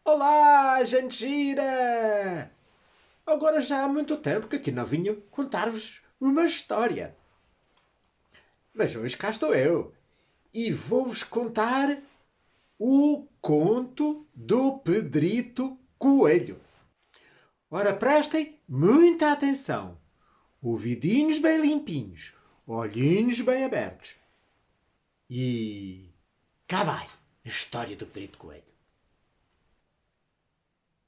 Olá, gente gira! Agora já há muito tempo que aqui não vinha contar-vos uma história. Mas hoje cá estou eu e vou-vos contar o conto do Pedrito Coelho. Ora, prestem muita atenção. Ouvidinhos bem limpinhos, olhinhos bem abertos. E cá vai a história do Pedrito Coelho.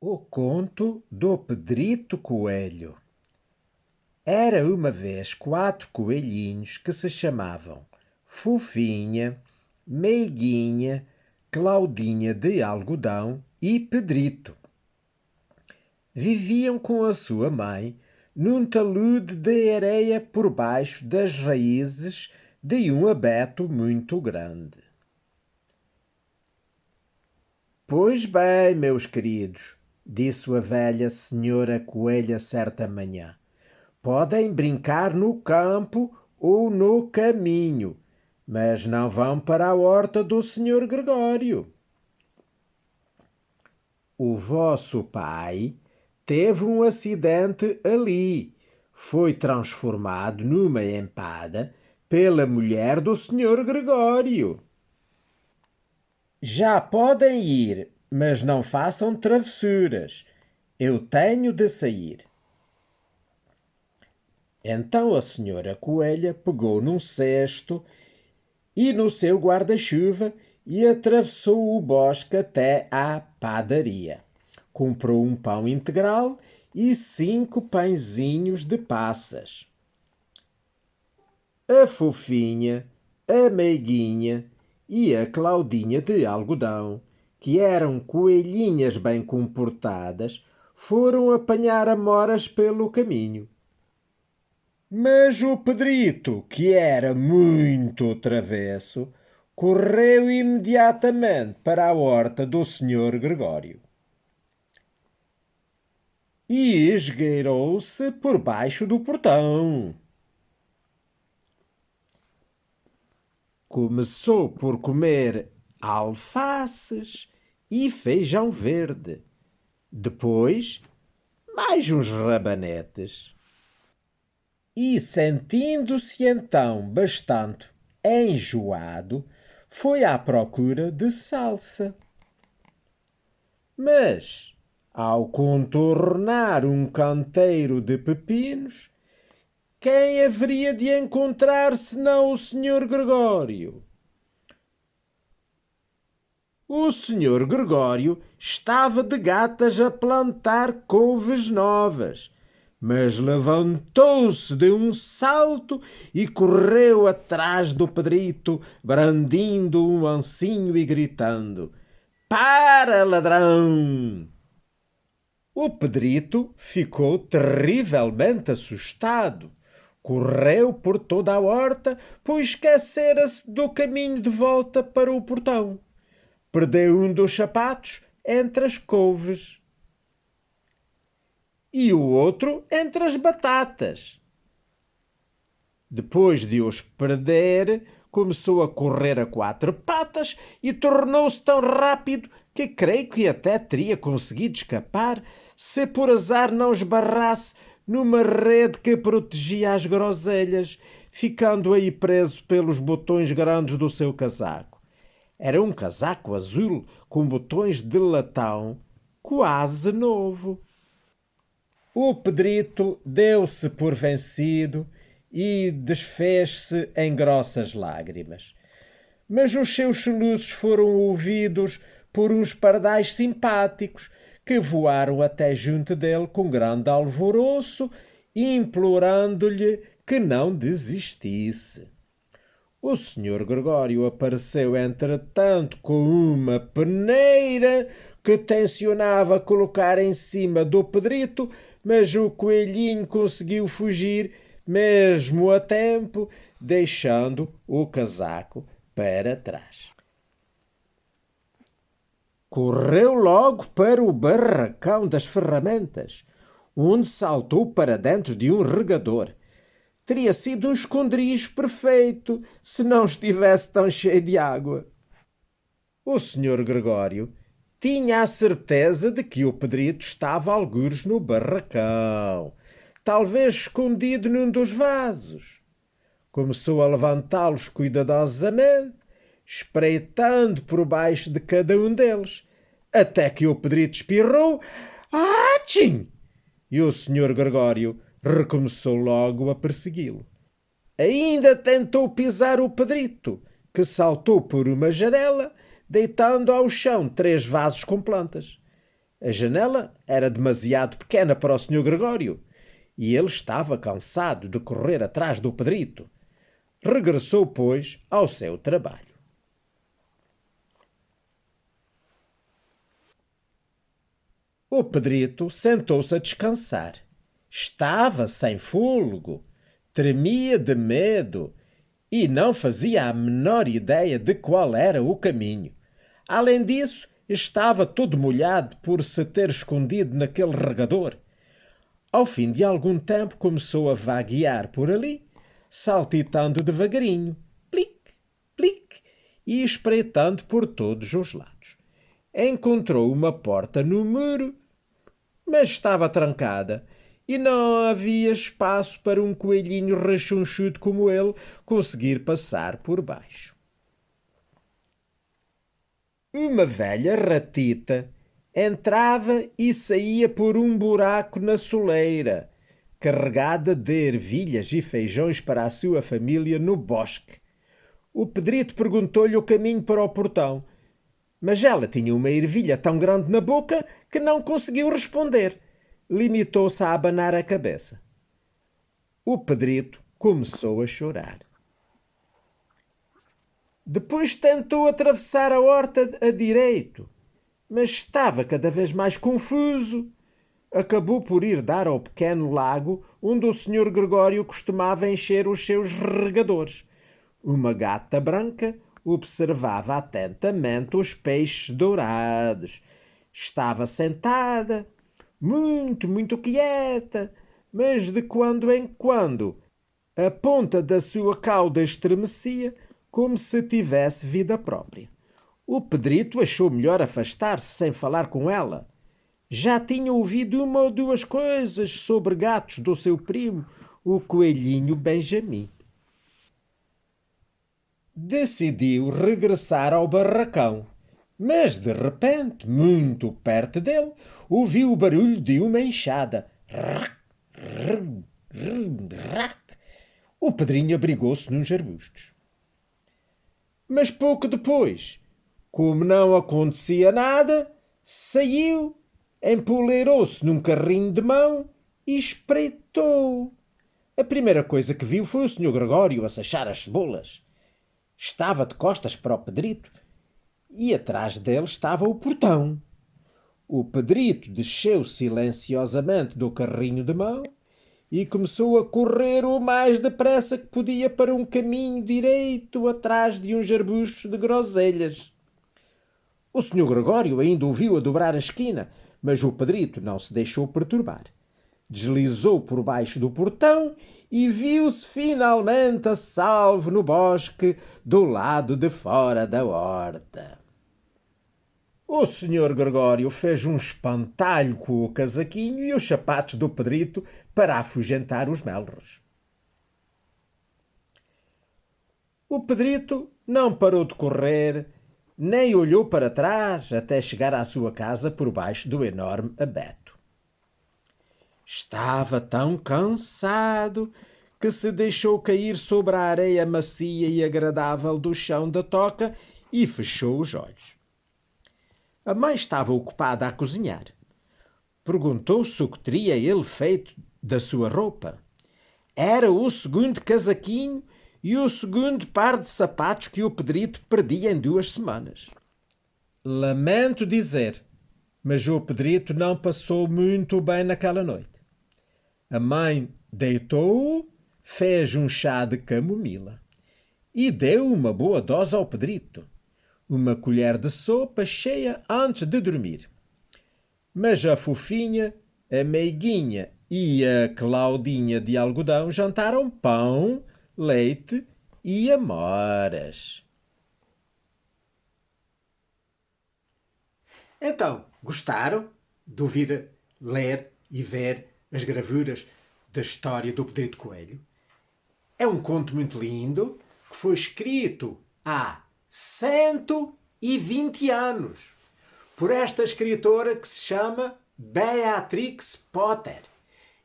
O conto do Pedrito Coelho. Era uma vez 4 coelhinhos que se chamavam Fofinha, Meiguinha, Claudinha de Algodão e Pedrito. Viviam com a sua mãe num talude de areia por baixo das raízes de um abeto muito grande. Pois bem, meus queridos, disse a velha senhora coelha certa manhã, podem brincar no campo ou no caminho, mas não vão para a horta do senhor Gregório. O vosso pai teve um acidente ali. Foi transformado numa empada pela mulher do senhor Gregório. Já podem ir, mas não façam travessuras. Eu tenho de sair. Então a senhora coelha pegou num cesto e no seu guarda-chuva e atravessou o bosque até à padaria. Comprou um pão integral e 5 pãezinhos de passas. A Fofinha, a Meiguinha e a Claudinha de Algodão, que eram coelhinhas bem comportadas, foram apanhar amoras pelo caminho. Mas o Pedrito, que era muito travesso, correu imediatamente para a horta do senhor Gregório e esgueirou-se por baixo do portão. Começou por comer alfaces e feijão verde. Depois, mais uns rabanetes. E, sentindo-se então bastante enjoado, foi à procura de salsa. Mas, ao contornar um canteiro de pepinos, quem haveria de encontrar senão o senhor Gregório? O senhor Gregório estava de gatas a plantar couves novas, mas levantou-se de um salto e correu atrás do Pedrito, brandindo um ancinho e gritando: Para, ladrão! O Pedrito ficou terrivelmente assustado. Correu por toda a horta, pois esquecera-se do caminho de volta para o portão. Perdeu um dos sapatos entre as couves e o outro entre as batatas. Depois de os perder, começou a correr a 4 patas e tornou-se tão rápido que creio que até teria conseguido escapar se por azar não esbarrasse numa rede que protegia as groselhas, ficando aí preso pelos botões grandes do seu casaco. Era um casaco azul com botões de latão, quase novo. O Pedrito deu-se por vencido e desfez-se em grossas lágrimas. Mas os seus soluços foram ouvidos por uns pardais simpáticos que voaram até junto dele com grande alvoroço, implorando-lhe que não desistisse. O senhor Gregório apareceu, entretanto, com uma peneira que tencionava colocar em cima do Pedrito, mas o coelhinho conseguiu fugir, mesmo a tempo, deixando o casaco para trás. Correu logo para o barracão das ferramentas, onde saltou para dentro de um regador. Teria sido um esconderijo perfeito se não estivesse tão cheio de água. O senhor Gregório Tinha a certeza de que o Pedrito estava algures no barracão, talvez escondido num dos vasos. Começou a levantá-los cuidadosamente, espreitando por baixo de cada um deles, até que o Pedrito espirrou: "Atchim!" E o senhor Gregório recomeçou logo a persegui-lo. Ainda tentou pisar o Pedrito, que saltou por uma janela, deitando ao chão 3 vasos com plantas. A janela era demasiado pequena para o senhor Gregório e ele estava cansado de correr atrás do Pedrito. Regressou, pois, ao seu trabalho. O Pedrito sentou-se a descansar. Estava sem fôlego, tremia de medo e não fazia a menor ideia de qual era o caminho. Além disso, estava todo molhado por se ter escondido naquele regador. Ao fim de algum tempo começou a vaguear por ali, saltitando devagarinho, plique, plique, e espreitando por todos os lados. Encontrou uma porta no muro, mas estava trancada e não havia espaço para um coelhinho rechonchudo como ele conseguir passar por baixo. Uma velha ratita entrava e saía por um buraco na soleira, carregada de ervilhas e feijões para a sua família no bosque. O Pedrito perguntou-lhe o caminho para o portão, mas ela tinha uma ervilha tão grande na boca que não conseguiu responder. Limitou-se a abanar a cabeça. O Pedrito começou a chorar. Depois tentou atravessar a horta a direito, mas estava cada vez mais confuso. Acabou por ir dar ao pequeno lago onde o senhor Gregório costumava encher os seus regadores. Uma gata branca observava atentamente os peixes dourados. Estava sentada, muito quieta, mas de quando em quando a ponta da sua cauda estremecia como se tivesse vida própria. O Pedrito achou melhor afastar-se sem falar com ela. Já tinha ouvido 1 ou 2 coisas sobre gatos do seu primo, o coelhinho Benjamin. Decidiu regressar ao barracão, mas de repente, muito perto dele, ouviu o barulho de uma enxada. O Pedrinho abrigou-se nos arbustos. Mas pouco depois, como não acontecia nada, saiu, empoleirou-se num carrinho de mão e espreitou. A primeira coisa que viu foi o senhor Gregório a sachar as cebolas. Estava de costas para o Pedrito e atrás dele estava o portão. O Pedrito desceu silenciosamente do carrinho de mão e começou a correr o mais depressa que podia para um caminho direito atrás de uns arbustos de groselhas. O senhor Gregório ainda o viu a dobrar a esquina, mas o Pedrito não se deixou perturbar. Deslizou por baixo do portão e viu-se finalmente a salvo no bosque do lado de fora da horta. O senhor Gregório fez um espantalho com o casaquinho e os sapatos do Pedrito para afugentar os melros. O Pedrito não parou de correr, nem olhou para trás até chegar à sua casa por baixo do enorme abeto. Estava tão cansado que se deixou cair sobre a areia macia e agradável do chão da toca e fechou os olhos. A mãe estava ocupada a cozinhar. Perguntou-se o que teria ele feito da sua roupa. Era o segundo casaquinho e o segundo par de sapatos que o Pedrito perdia em 2 semanas. Lamento dizer, mas o Pedrito não passou muito bem naquela noite. A mãe deitou-o, fez um chá de camomila e deu uma boa dose ao Pedrito. Uma colher de sopa cheia antes de dormir. Mas a fofinha, a meiguinha e a Claudinha de algodão jantaram pão, leite e amoras. Então, gostaram de ouvir, ler e ver as gravuras da história do Pedrito Coelho? É um conto muito lindo que foi escrito há 120 anos por esta escritora que se chama Beatrix Potter.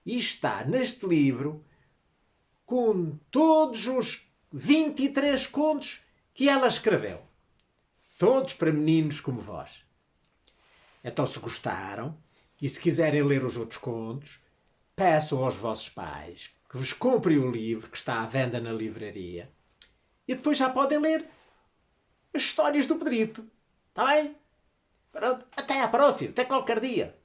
E está neste livro com todos os 23 contos que ela escreveu. Todos para meninos como vós. Então, se gostaram e se quiserem ler os outros contos, peçam aos vossos pais que vos comprem o livro que está à venda na livraria e depois já podem ler as histórias do Pedrito. Está bem? Pronto. Até à próxima. Até qualquer dia.